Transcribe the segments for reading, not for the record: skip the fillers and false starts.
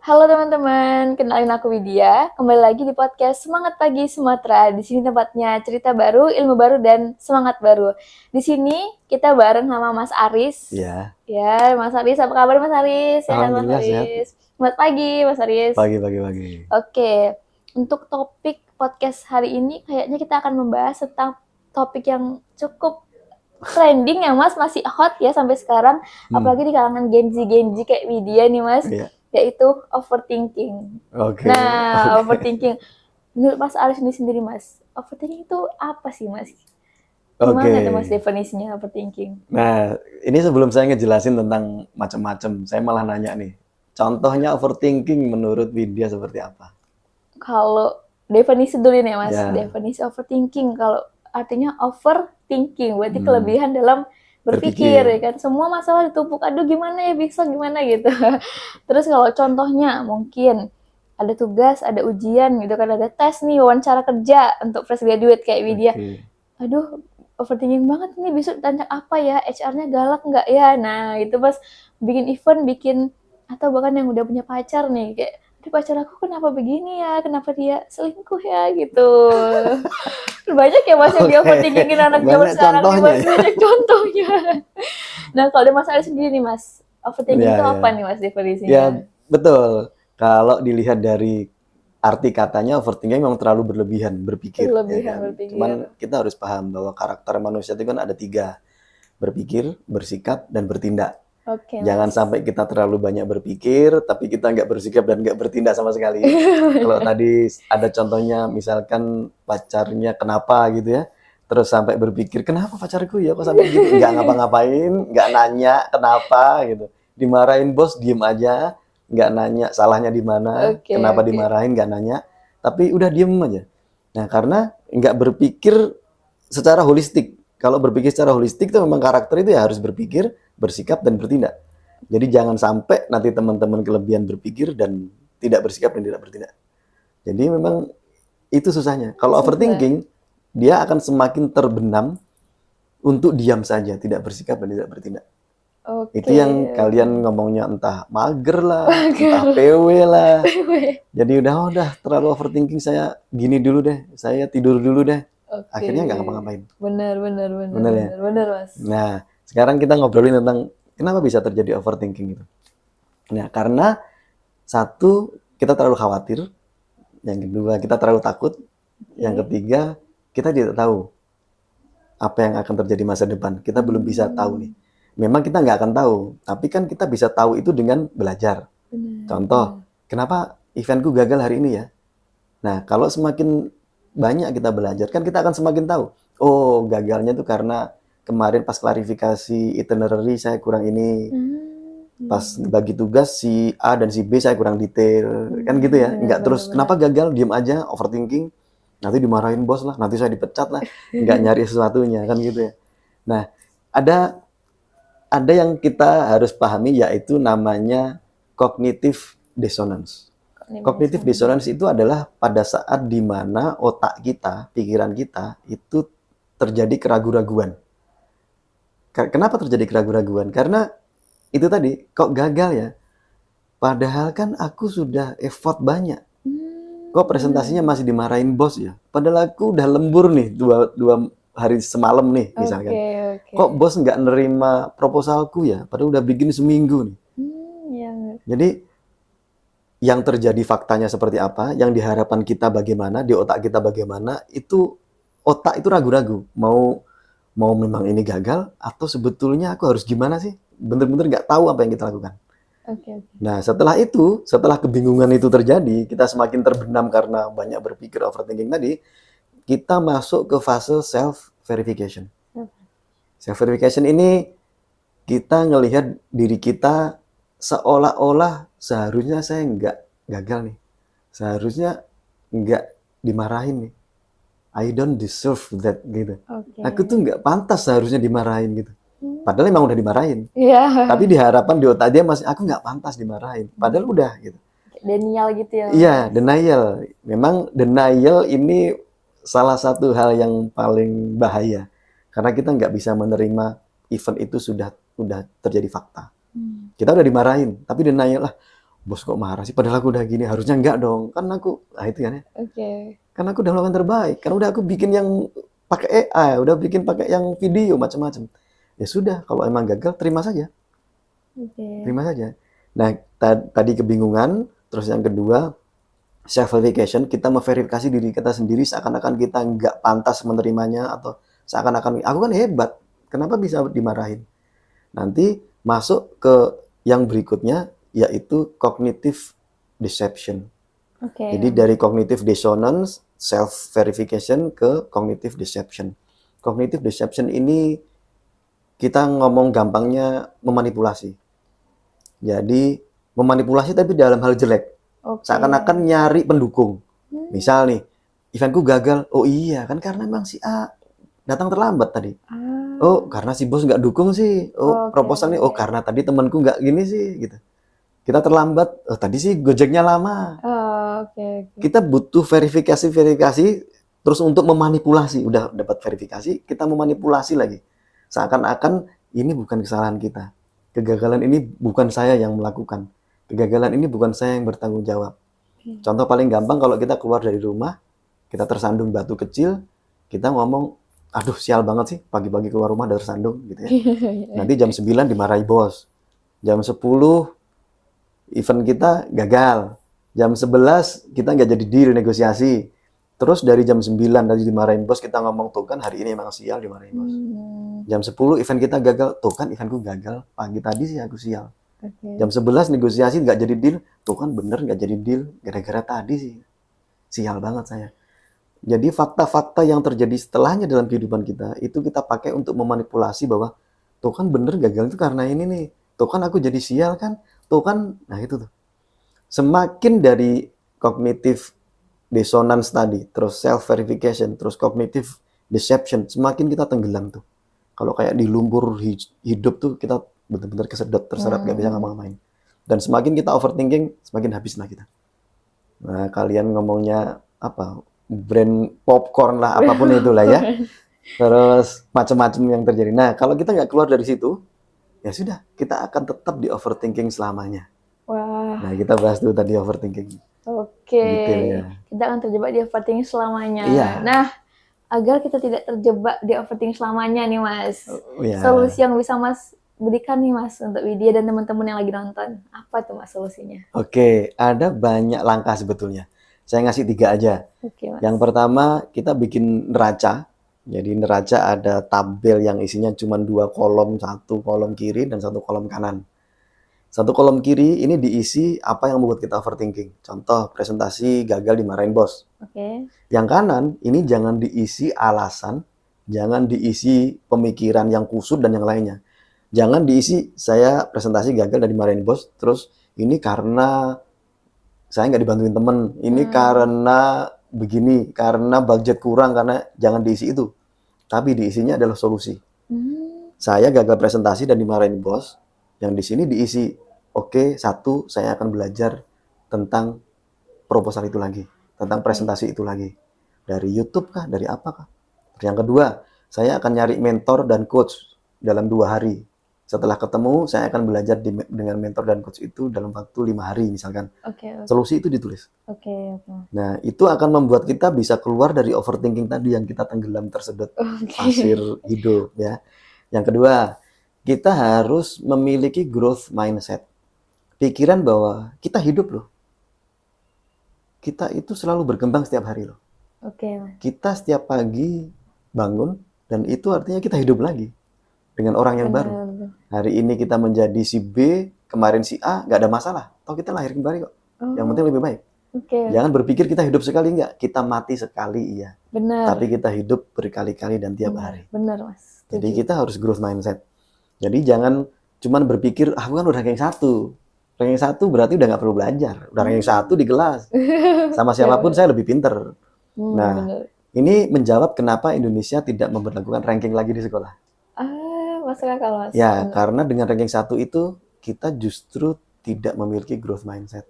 Halo teman-teman, kenalin aku Widya. Kembali lagi di podcast Semangat Pagi Sumatera. Di sini tempatnya cerita baru, ilmu baru, dan semangat baru. Di sini kita bareng sama Mas Aris. Iya, Ya, Mas Aris, apa kabar Mas Aris? Sehat Mas alhamdulillah sehat. Aris. Selamat pagi Mas Aris. Pagi. Oke, untuk topik podcast hari ini kayaknya kita akan membahas tentang topik yang cukup trending ya Mas, masih hot ya sampai sekarang, Hmm, apalagi di kalangan Gen Z kayak Widya nih Mas, iya. yaitu overthinking. Oke, Nah, oke, overthinking. Menurut Mas Aris ini sendiri Mas, overthinking itu apa sih Mas? oke. Gimana tuh Mas definisinya overthinking? Nah, ini sebelum saya ngejelasin tentang macam-macam, saya malah nanya nih. Contohnya overthinking menurut Widya seperti apa? Kalau definisi dulu nih Mas, Ya, definisi overthinking. Kalau artinya overthinking, berarti hmm, kelebihan dalam berpikir ya berpikir. kan. Semua masalah ditumpuk, aduh gimana ya bisa gimana gitu. Terus kalau contohnya mungkin ada tugas, ada ujian gitu kan, ada tes nih wawancara kerja untuk fresh graduate kayak Widya. Oke, Aduh, overthinking banget nih besok ditanya apa ya, HR-nya galak nggak ya? Nah, itu pas bikin event, bikin atau bahkan yang udah punya pacar nih, kayak, aduh pacar aku kenapa begini ya, kenapa dia selingkuh ya, gitu. Banyak ya mas yang di oke. overthinkingin anak zaman Banyak sekarang nih contohnya mas, ya. banyak contohnya. Nah, kalau dari mas Ali sendiri nih mas, overthinking itu apa Ya. nih mas Ya, definisinya? betul. Kalau dilihat dari arti katanya, overthinking memang terlalu berlebihan berpikir, ya Kelebihan kan. berpikir. Cuman kita harus paham bahwa karakter manusia itu kan ada tiga: berpikir, bersikap, dan bertindak. Oke Jangan mas. sampai kita terlalu banyak berpikir, tapi kita nggak bersikap dan nggak bertindak sama sekali. Kalau tadi ada contohnya, misalkan pacarnya kenapa gitu ya, terus sampai berpikir, kenapa pacarku ya kok sampai gitu? Nggak ngapa-ngapain, nggak nanya kenapa gitu. Dimarahin bos, diem aja, nggak nanya salahnya di mana, Oke, kenapa oke. dimarahin, nggak nanya, tapi udah diem aja. Nah, karena nggak berpikir secara holistik. Kalau berpikir secara holistik itu memang karakter itu ya harus berpikir, bersikap, dan bertindak. Jadi jangan sampai nanti teman-teman kelebihan berpikir dan tidak bersikap dan tidak bertindak. Jadi memang itu susahnya. Kalau Susah. overthinking, dia akan semakin terbenam untuk diam saja, tidak bersikap dan tidak bertindak. Itu Oke, yang oke. kalian ngomongnya entah mager lah, entah PW lah. Jadi udah terlalu overthinking, saya gini dulu deh, saya tidur dulu deh. Oke. Akhirnya nggak ngapa-ngapain. Benar, benar, benar, Bener ya? benar, benar, Mas. Nah, sekarang kita ngobrolin tentang kenapa bisa terjadi overthinking itu. Nah, karena satu, kita terlalu khawatir. Yang kedua, kita terlalu takut. Yang Oke. ketiga, kita tidak tahu apa yang akan terjadi masa depan. Kita belum bisa tahu nih. Hmm, Memang kita nggak akan tahu, tapi kan kita bisa tahu itu dengan belajar. benar, benar. Contoh, kenapa eventku gagal hari ini ya? Nah, kalau semakin banyak kita belajar, kan kita akan semakin tahu. Oh, gagalnya itu karena kemarin pas klarifikasi itinerary saya kurang ini. Pas Hmm, bagi tugas si A dan si B saya kurang detail. Kan gitu ya. benar, Nggak benar, terus, benar. kenapa gagal? Diem aja, overthinking. Nanti dimarahin bos lah, nanti saya dipecat lah. Nggak nyari sesuatunya, kan gitu ya. Nah, ada yang kita harus pahami, yaitu namanya cognitive dissonance. Kognitif Cognitive dissonance. dissonance itu adalah pada saat di mana otak kita, pikiran kita itu terjadi keraguan-raguan. Kenapa terjadi keraguan-raguan? Karena itu tadi, kok gagal ya? Padahal kan aku sudah effort banyak. Kok Benar. presentasinya masih dimarahin bos ya? Padahal aku udah lembur nih dua hari semalam nih misalkan. Oke, oke. Kok bos nggak nerima proposalku ya? Padahal udah bikin seminggu nih. Yang Jadi yang terjadi faktanya seperti apa, yang diharapkan kita bagaimana, di otak kita bagaimana, itu otak itu ragu-ragu. Mau memang ini gagal atau sebetulnya aku harus gimana sih? Bener-bener nggak tahu apa yang kita lakukan. oke, oke. Nah, setelah kebingungan itu terjadi, kita semakin terbenam karena banyak berpikir overthinking tadi, kita masuk ke fase self-verification. Self-verification ini kita ngelihat diri kita seolah-olah seharusnya saya nggak gagal nih. Seharusnya nggak dimarahin nih. I don't deserve that gitu. Oke. Aku tuh nggak pantas seharusnya dimarahin gitu. Padahal emang udah dimarahin. Iya. Tapi diharapkan di otak dia masih, aku nggak pantas dimarahin. Padahal udah gitu. Denial gitu ya, Iya, Mas. denial. Memang denial ini salah satu hal yang paling bahaya. Karena kita nggak bisa menerima event itu sudah terjadi fakta. Hmm. Kita udah dimarahin, tapi denial lah. bos kok marah sih, padahal aku udah gini, harusnya enggak dong, kan aku, nah itu kan ya, Oke. kan aku udah melakukan terbaik, kan udah aku bikin yang pakai AI, udah bikin pakai yang video macam-macam. Ya sudah, kalau emang gagal terima saja, Oke. terima saja. Nah, tadi kebingungan, terus yang kedua self verification, kita memverifikasi diri kita sendiri seakan-akan kita nggak pantas menerimanya atau seakan-akan aku kan hebat, kenapa bisa dimarahin? Nanti masuk ke yang berikutnya yaitu cognitive deception. Oke. Jadi dari cognitive dissonance, self verification ke cognitive deception. Cognitive deception ini kita ngomong gampangnya memanipulasi. Jadi memanipulasi tapi dalam hal jelek. Oke. Seakan-akan nyari pendukung. Hmm. Misal nih, eventku gagal. Oh iya, kan karena emang si A datang terlambat tadi. Ah. Oh, karena si bos nggak dukung sih. Oh, Oke. proposal nih. Oh, karena tadi temanku nggak gini sih, gitu. Kita terlambat. Oh, tadi sih Gojeknya lama. Oh, oke. Kita butuh verifikasi, terus untuk memanipulasi. Udah dapat verifikasi, kita memanipulasi lagi. Seakan-akan ini bukan kesalahan kita. Kegagalan ini bukan saya yang melakukan. Kegagalan ini bukan saya yang bertanggung jawab. Oke. Contoh paling gampang kalau kita keluar dari rumah, kita tersandung batu kecil, kita ngomong, aduh sial banget sih, pagi-pagi keluar rumah udah tersandung gitu ya. Nanti jam 9 dimarahi bos. Jam 10 event kita gagal. Jam 11 kita nggak jadi deal negosiasi. Terus dari jam 9 tadi dimarahin bos, kita ngomong tuh kan hari ini emang sial dimarahin bos. Jam 10 event kita gagal, tuh kan eventku gagal, pagi tadi sih aku sial. Oke. Jam 11 negosiasi nggak jadi deal, tuh kan bener nggak jadi deal, gara-gara tadi sih. Sial banget saya. Jadi fakta-fakta yang terjadi setelahnya dalam kehidupan kita, itu kita pakai untuk memanipulasi bahwa, tuh kan bener gagal itu karena ini nih. Tuh kan aku jadi sial kan, tuh kan, nah itu tuh. Semakin dari cognitive dissonance tadi, terus self-verification, terus cognitive deception, semakin kita tenggelam tuh. Kalau kayak di lumpur hidup tuh kita benar-benar kesedot, terseret, nggak bisa ngapa-ngapain. Dan semakin kita overthinking, semakin habislah kita. Nah, kalian ngomongnya apa? Brand popcorn lah, apapun itulah ya. Terus macam-macam yang terjadi. Nah, kalau kita nggak keluar dari situ, ya sudah, kita akan tetap di overthinking selamanya. Wah. Nah, kita bahas dulu tadi overthinking. Oke. Detailnya. Kita akan terjebak di overthinking selamanya. Iya. Nah, agar kita tidak terjebak di overthinking selamanya nih Mas. Ya. Solusi yang bisa Mas berikan nih Mas untuk Widya dan teman-teman yang lagi nonton. Apa tuh Mas solusinya? Oke, ada banyak langkah sebetulnya. Saya ngasih 3 aja. Oke Mas. Yang pertama, kita bikin neraca. Jadi neraca ada tabel yang isinya cuma 2 kolom, 1 kolom kiri dan 1 kolom kanan. 1 kolom kiri ini diisi apa yang membuat kita overthinking. Contoh, presentasi gagal dimarahin bos. Oke. Yang kanan ini jangan diisi alasan, jangan diisi pemikiran yang kusut dan yang lainnya. Jangan diisi saya presentasi gagal dan dimarahin bos, terus ini karena saya nggak dibantuin temen, ini karena begini, karena budget kurang, karena jangan diisi itu. Tapi diisinya adalah solusi. Saya gagal presentasi dan dimarahin bos, yang di sini diisi, oke, 1, saya akan belajar tentang proposal itu lagi, tentang presentasi itu lagi. Dari YouTube kah, dari apa kah? Yang kedua, saya akan nyari mentor dan coach dalam 2 hari. Setelah ketemu, saya akan belajar dengan mentor dan coach itu dalam waktu 5 hari misalkan. Oke. Solusi itu ditulis. Oke. Nah, itu akan membuat kita bisa keluar dari overthinking tadi yang kita tenggelam tersedot pasir hidup ya. Yang kedua, kita harus memiliki growth mindset. Pikiran bahwa kita hidup loh. Kita itu selalu berkembang setiap hari loh. Oke. Kita setiap pagi bangun dan itu artinya kita hidup lagi dengan orang yang baru. Hari ini kita menjadi si B, kemarin si A, nggak ada masalah. Toh kita lahir kembali kok. Yang penting lebih baik. Jangan berpikir kita hidup sekali, enggak. Kita mati sekali, iya. Benar. Tapi kita hidup berkali-kali dan tiap hari. Benar, Mas. Jadi kita harus growth mindset. Jadi jangan cuman berpikir, aku kan udah ranking 1. Ranking 1 berarti udah nggak perlu belajar. Udah ranking 1 di kelas. Sama siapapun saya lebih pinter. Nah, ini menjawab kenapa Indonesia tidak memberlakukan ranking lagi di sekolah. Masuk akal, Mas. Ya, karena dengan ranking 1 itu kita justru tidak memiliki growth mindset.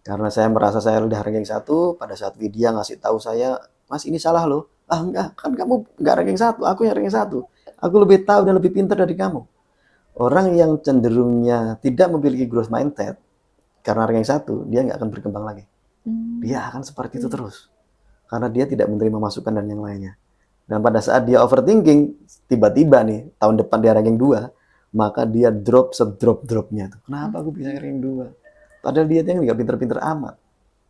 Karena saya merasa saya udah ranking 1, pada saat Widya ngasih tahu saya, Mas ini salah loh. Ah enggak, kan kamu enggak ranking 1, aku yang ranking 1. Aku lebih tahu dan lebih pintar dari kamu. Orang yang cenderungnya tidak memiliki growth mindset, karena ranking 1, dia nggak akan berkembang lagi. Dia akan seperti itu terus. Karena dia tidak menerima masukan dan yang lainnya. Dan pada saat dia overthinking, tiba-tiba nih, tahun depan dia ranking 2, maka dia drop sedrop-dropnya. Kenapa aku bisa ranking 2? Padahal dia nggak pinter-pinter amat.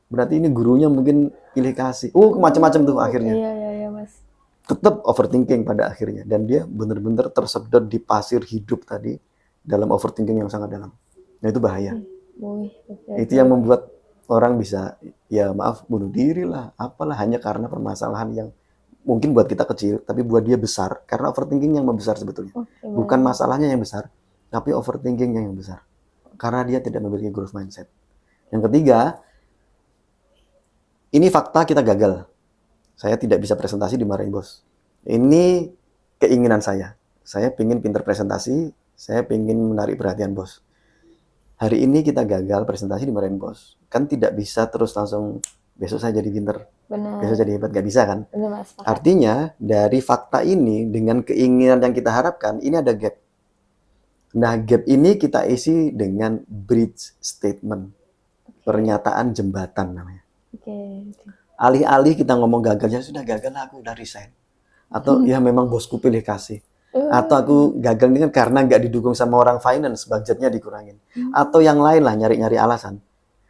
Berarti ini gurunya mungkin pilih kasih. Macam-macam tuh akhirnya. Iya, Mas. Tetap overthinking pada akhirnya. Dan dia benar-benar tersedot di pasir hidup tadi, dalam overthinking yang sangat dalam. Nah itu bahaya. Itu yang membuat orang bisa, ya maaf, bunuh diri lah, apalah, hanya karena permasalahan yang mungkin buat kita kecil, tapi buat dia besar, karena overthinking yang membesar sebetulnya. Bukan masalahnya yang besar, tapi overthinkingnya yang besar. Karena dia tidak memiliki growth mindset. Yang ketiga, ini fakta kita gagal. Saya tidak bisa presentasi, dimarahin bos. Ini keinginan saya. Saya pengen pinter presentasi, saya pengen menarik perhatian bos. Hari ini kita gagal presentasi, dimarahin bos. Kan tidak bisa terus langsung besok saya jadi pinter, besok jadi hebat, gak bisa kan? Benar, Mas. Artinya dari fakta ini dengan keinginan yang kita harapkan, ini ada gap. Nah gap ini kita isi dengan bridge statement, pernyataan jembatan namanya. Alih-alih kita ngomong gagal, ya sudah gagal lah, aku udah resign. Atau ya memang bosku pilih kasih. Atau aku gagal ini kan karena nggak didukung sama orang finance, budgetnya dikurangin. Atau yang lain lah, nyari-nyari alasan.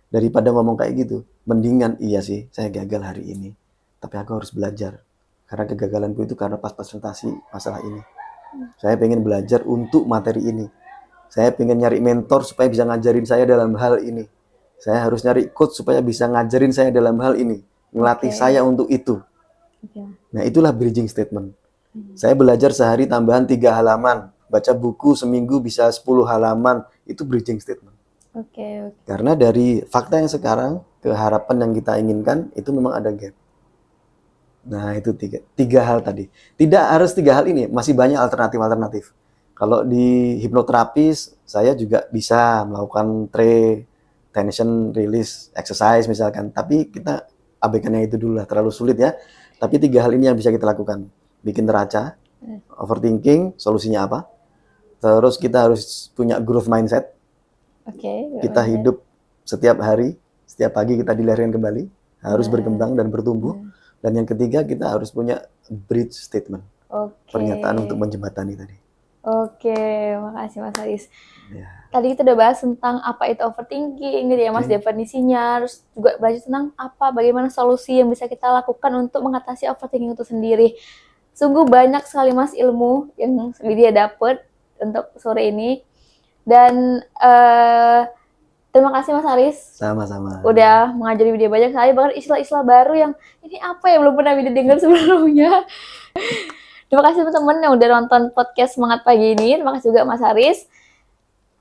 Daripada ngomong kayak gitu, mendingan iya sih, saya gagal hari ini. Tapi aku harus belajar. Karena kegagalanku itu karena pas presentasi masalah ini. Saya pengen belajar untuk materi ini. Saya pengen nyari mentor supaya bisa ngajarin saya dalam hal ini. Saya harus nyari coach supaya bisa ngajarin saya dalam hal ini. Ngelatih saya untuk itu. Nah itulah bridging statement. Saya belajar sehari tambahan 3 halaman. Baca buku seminggu bisa 10 halaman. Itu bridging statement. Karena dari fakta yang sekarang ke harapan yang kita inginkan itu memang ada gap. Nah itu tiga hal tadi. Tidak harus 3 hal ini, masih banyak alternatif. Kalau di hipnoterapis saya juga bisa melakukan tension release exercise misalkan. Tapi kita abaikan yang itu dulu lah, terlalu sulit ya. Tapi 3 hal ini yang bisa kita lakukan. Bikin neraca, overthinking, solusinya apa? Terus kita harus punya growth mindset. Kita hidup setiap hari, setiap pagi kita dilahirkan kembali, harus berkembang dan bertumbuh. Dan yang ketiga kita harus punya bridge statement, pernyataan untuk menjembatani tadi. Makasih Mas Haris. Tadi kita udah bahas tentang apa itu overthinking gitu ya Mas, definisinya, terus juga belajar tentang bagaimana solusi yang bisa kita lakukan untuk mengatasi overthinking itu sendiri. Sungguh banyak sekali Mas ilmu yang dia dapat untuk sore ini. Dan terima kasih Mas Haris. Sama-sama. Udah mengajari video banyak sekali, bahkan istilah-istilah baru yang ini apa yang belum pernah video dengar sebelumnya. Terima kasih teman-teman yang udah nonton podcast Semangat Pagi ini. Terima kasih juga Mas Haris.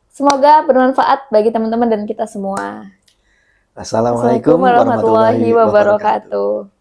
Semoga bermanfaat bagi teman-teman dan kita semua. Assalamualaikum warahmatullahi wabarakatuh.